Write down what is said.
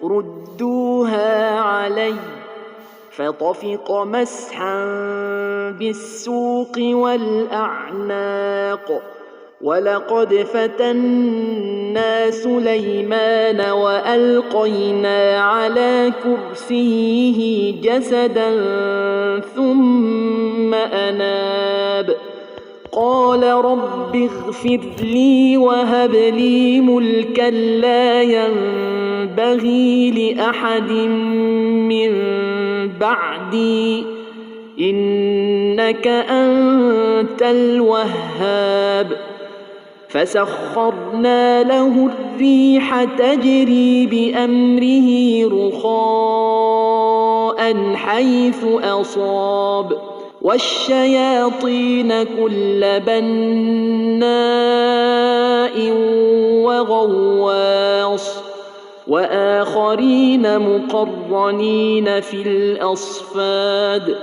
ردوها علي فطفق مسحا بالسوق والأعناق ولقد فتنا سليمان وألقينا على كرسيه جسدا ثم أناب قال رب اغفر لي وهب لي ملكا لا ينبغي لأحد من بعدي إنك أنت الوهاب فسخرنا له الريح تجري بأمره رخاء حيث أصاب والشياطين كل بناء وغواص وآخرين مقرنين في الأصفاد